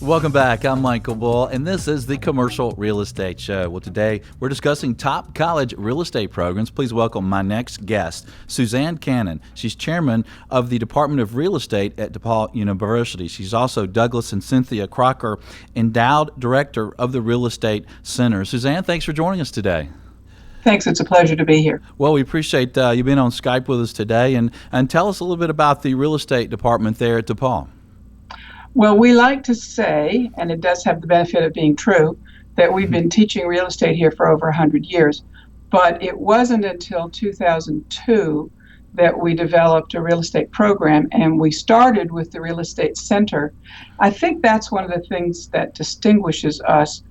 Welcome back. I'm Michael Bull, and this is the Commercial Real Estate Show. Well, today we're discussing top college real estate programs. Please welcome my next guest, Susanne Cannon. She's chairman of the Department of Real Estate at DePaul University. She's also Douglas and Cynthia Crocker Endowed Director of the Real Estate Center. Susanne, thanks for joining us today. Thanks. It's a pleasure to be here. Well, we appreciate you being on Skype with us today, and tell us a little bit about the real estate department there at DePaul. Well, we like to say, and it does have the benefit of being true, that we've been teaching real estate here for over 100 years. But it wasn't until 2002 that we developed a real estate program, and we started with the Real Estate Center. I think that's one of the things that distinguishes us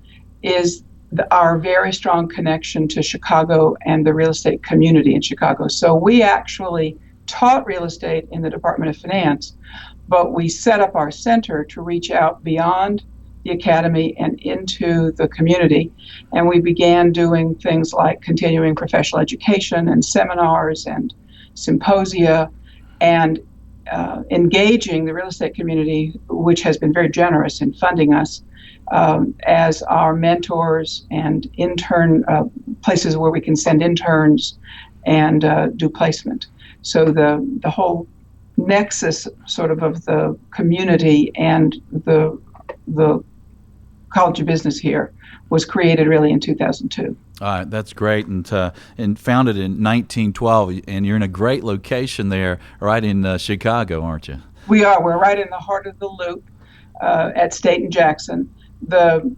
is our very strong connection to Chicago and the real estate community in Chicago. So we actually taught real estate in the Department of Finance, but we set up our center to reach out beyond the academy and into the community. And we began doing things like continuing professional education and seminars and symposia and engaging the real estate community, which has been very generous in funding us as our mentors and intern places where we can send interns and do placement. So the whole nexus sort of the community and the College of Business here was created really in 2002. That's great, and founded in 1912, and you're in a great location there, right in Chicago, aren't you? We are. We're right in the heart of the Loop at State and Jackson. The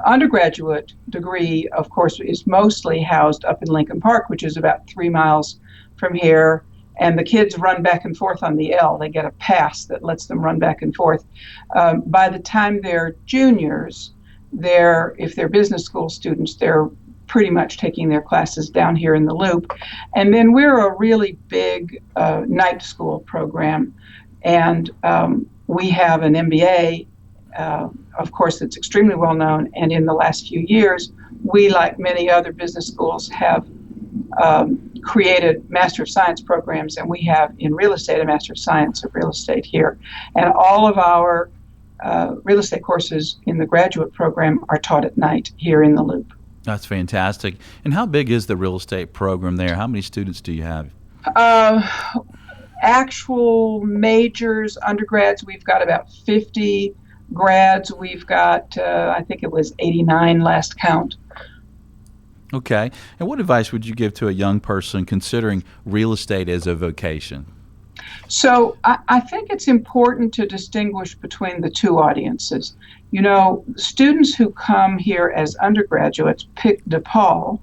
undergraduate degree, of course, is mostly housed up in Lincoln Park, which is about 3 miles from here. And the kids run back and forth on the L. They get a pass that lets them run back and forth. By the time they're juniors, if they're business school students, they're pretty much taking their classes down here in the Loop. And then we're a really big night school program. And we have an MBA, of course, that's extremely well known. And in the last few years, we, like many other business schools, have created Master of Science programs, and we have in real estate a Master of Science of Real Estate here. And all of our real estate courses in the graduate program are taught at night here in the Loop. That's fantastic. And how big is the real estate program there? How many students do you have? Actual majors, undergrads, we've got about 50. Grads, we've got, I think it was 89 last count. Okay. And what advice would you give to a young person considering real estate as a vocation? So I think it's important to distinguish between the two audiences. You know, students who come here as undergraduates pick DePaul,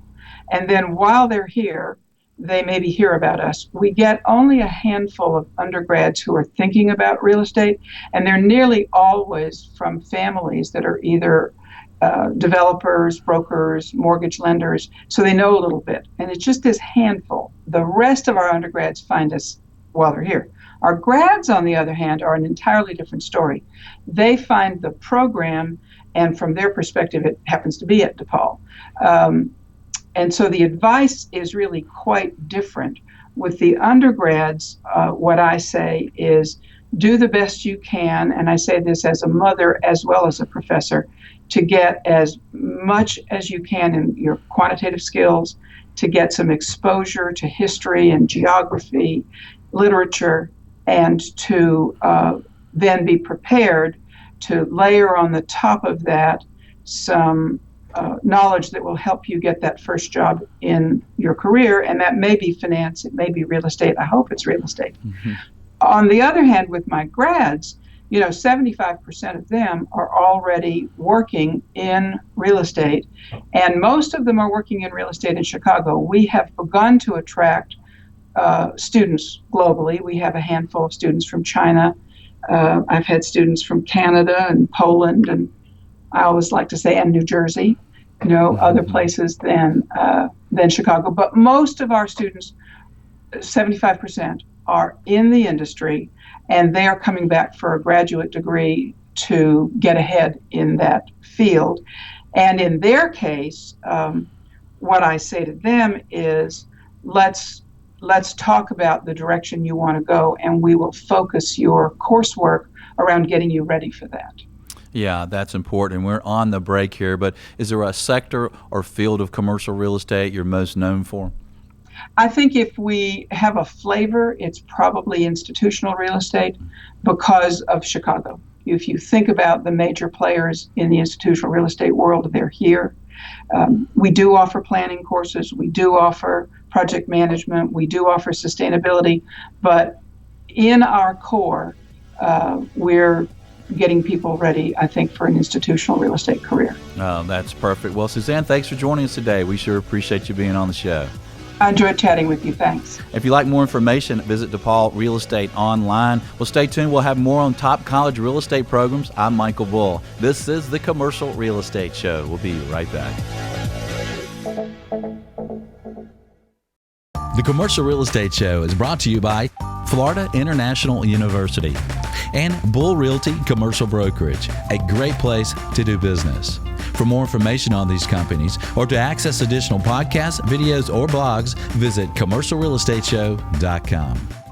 and then while they're here, they maybe hear about us. We get only a handful of undergrads who are thinking about real estate, and they're nearly always from families that are either developers, brokers, mortgage lenders, so they know a little bit. And it's just this handful. The rest of our undergrads find us while they're here. Our grads, on the other hand, are an entirely different story. They find the program, and from their perspective, it happens to be at DePaul. And so the advice is really quite different. With the undergrads, what I say is do the best you can, and I say this as a mother as well as a professor, to get as much as you can in your quantitative skills, to get some exposure to history and geography, literature, and to then be prepared to layer on the top of that some knowledge that will help you get that first job in your career, and that may be finance, it may be real estate. I hope it's real estate. Mm-hmm. On the other hand, with my grads, 75% of them are already working in real estate, and most of them are working in real estate in Chicago. We have begun to attract students globally. We have a handful of students from China. I've had students from Canada and Poland, and I always like to say, and New Jersey, other places than Chicago. But most of our students, 75%, are in the industry, and they are coming back for a graduate degree to get ahead in that field. And in their case, what I say to them is, let's talk about the direction you want to go, and we will focus your coursework around getting you ready for that. Yeah, that's important. We're on the break here, but is there a sector or field of commercial real estate you're most known for? I think if we have a flavor, it's probably institutional real estate because of Chicago. If you think about the major players in the institutional real estate world, they're here. We do offer planning courses. We do offer project management. We do offer sustainability. But in our core, we're getting people ready, I think, for an institutional real estate career. Oh, that's perfect. Well, Susanne, thanks for joining us today. We sure appreciate you being on the show. I enjoyed chatting with you. Thanks. If you'd like more information, visit DePaul Real Estate online. Well, stay tuned. We'll have more on top college real estate programs. I'm Michael Bull. This is the Commercial Real Estate Show. We'll be right back. The Commercial Real Estate Show is brought to you by Florida International University and Bull Realty Commercial Brokerage, a great place to do business. For more information on these companies or to access additional podcasts, videos, or blogs, visit commercialrealestateshow.com.